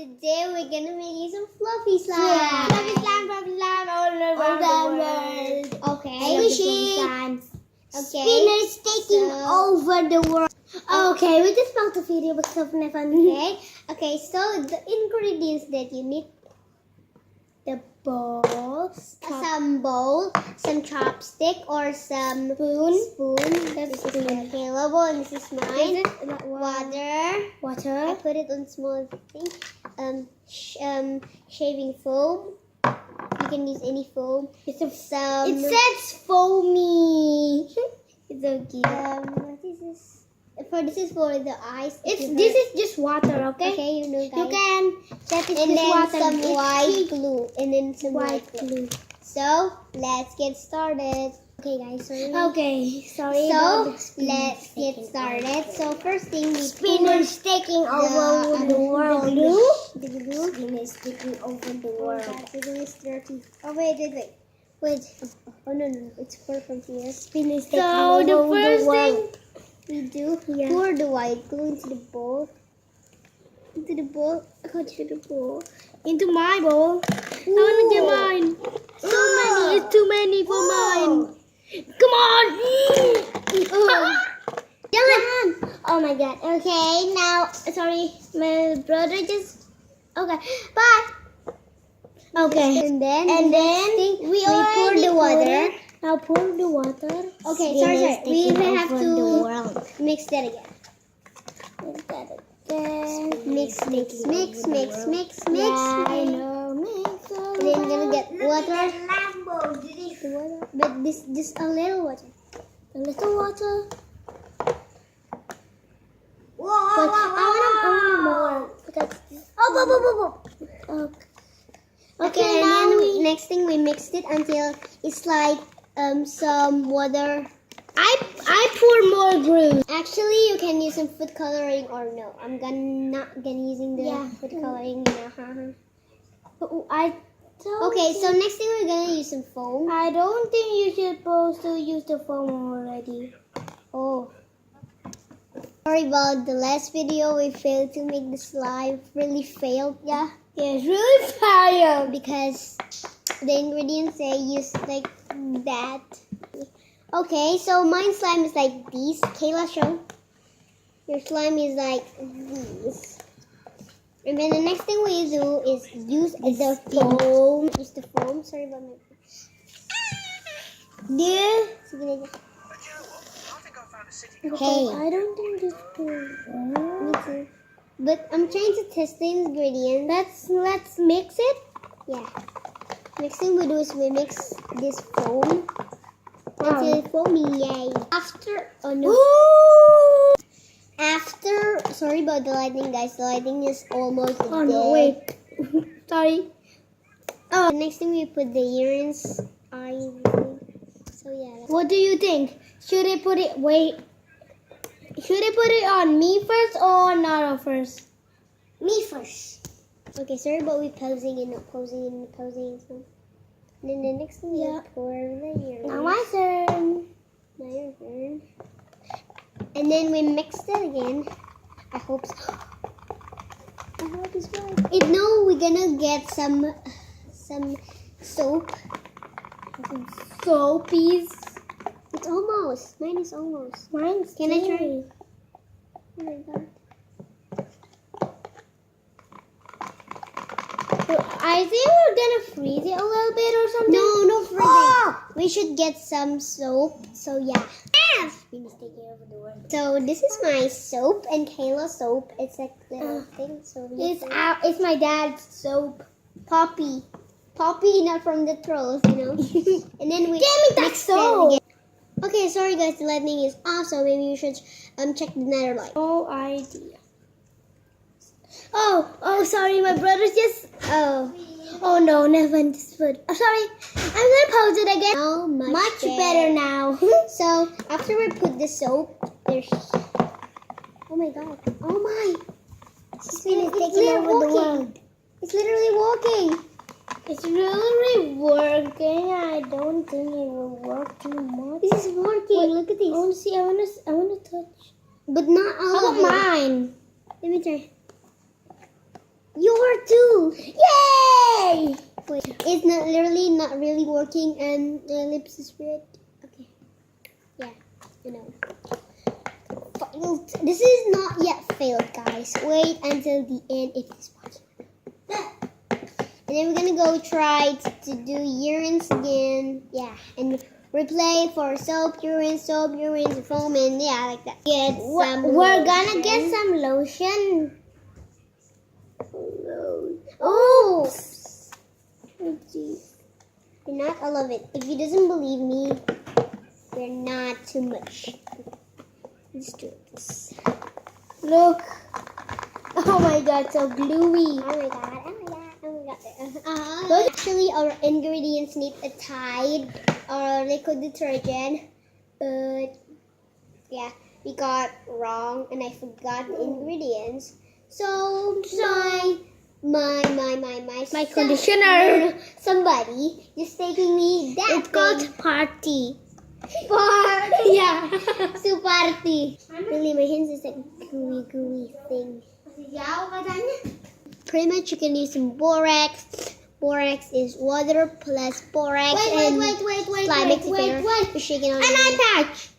Today we're gonna make you some fluffy slime. Yeah. Fluffy slime all around the world. Okay. Squishy. Okay. Spinners taking over the world. Okay, we just found the video because of Nevan. Okay. Okay. So the ingredients that you need: The balls, some bowl, some chopstick, or some spoon. This is the Kayla bowl, and this is mine. Water. I put it on small thing. Shaving foam. You can use any foam. It Some. says foamy. It's so cute. What is this? This is for the eyes. This is just water, okay? Okay, you know, guys. You can set it And with then water. some white glue. And then some white glue. So let's get started. Okay, guys. Sorry. Okay, sorry. So let's get started. So first thing we Spinners taking over the world. The glue. Spinners taking over the Oh, world. God, the glue is dirty. Oh wait. Oh no, it's far from here. Spinners So taking the over first the world. thing we do, pour the white glue into the bowl. Into the bowl. Into my bowl. I want to get mine. So many. It's too many for mine. Come on. Oh my god. Okay, now, sorry, my brother just. Okay, bye. Okay. And then we pour the water. Now pour the water. Okay, sorry. We have the to world. mix that again. Mix. Yeah, I know. Mix. And then gonna get water. But this a little water. A little water. But I want more. Okay, and then next thing we mixed it until it's like some water. I pour more glue. Actually, you can use some food coloring or no. I'm not gonna using the food coloring now. Okay, so next thing we're gonna use some foam. I don't think you're supposed to use the foam already. Oh. Sorry about the last video. We failed to make the slime. Really failed. Yeah. Yes, really fire. Because the ingredients they use like that. Okay, so my slime is like this. Kayla, show. Your slime is like this. And then the next thing we do is use the foam. Use the foam. Sorry about my. Hey. I don't think this will Me too. But I'm trying to test the ingredients. Let's mix it. Yeah. Next thing we do is we mix this foam until it's foamy. Yay. Sorry about the lighting, guys. The lighting is almost dead. No, wait. Sorry. The next thing we put the earrings. So yeah. What do you think? Should I put it? Wait. Should I put it on me first or Nara first? Me first. Okay, sorry about we posing and not posing and posing. So. And then the next thing we pour the earrings. Now my turn. Now your turn. And then we mix it again. I hope so. I hope it's right. No, we're gonna get some soap. Some soapies. It's almost. Mine is almost. Mine's Can I try? Oh my god. I think we're gonna freeze it a little bit or something. No freezing. We should get some soap. So yeah. Taking over the world. So this is my soap and Kayla's soap. It's like little thing. So It's my dad's soap. Poppy, not from the trolls, you know. And then we Damn it, that's soap. Okay, sorry guys, the lightning is off, so maybe you should check the nether light. No idea. Oh, sorry, my brother's just. Oh no, never mind this food. Oh, sorry, I'm gonna pause it again. Oh, much better now. So after we put the soap, there's. Oh my god! Oh my! It's taking over the world. It's literally walking. It's really working. I don't think it will work too much. This is working. Wait, look at this. I want to see. I want to touch. But not all How of about it. mine? Let me try. You're too. Yay! Wait, it's not really working, and the lips is red. Okay. Yeah, I know. Failed. This is not yet failed, guys. Wait until the end if it's working. And then we're gonna go try to do urines again. Yeah, and replay for soap, urine, foam, and yeah, like that. Get some. We're gonna lotion. get some lotion. Oh! You're not all of it. If you doesn't believe me, you're not too much. Let's do this. Look. Oh my god, so gluey. Oh my god, oh my god, oh my god. Those actually our ingredients need a Tide or liquid detergent. But yeah, we got wrong and I forgot the ingredients. So my conditioner. Somebody just taking me that. It's called party. Party. Yeah. So party. Really, my hands is like gooey thing. Pretty much you can use some borax. Borax is water plus borax Wait. slime activator. You're shaking on And it. I touch.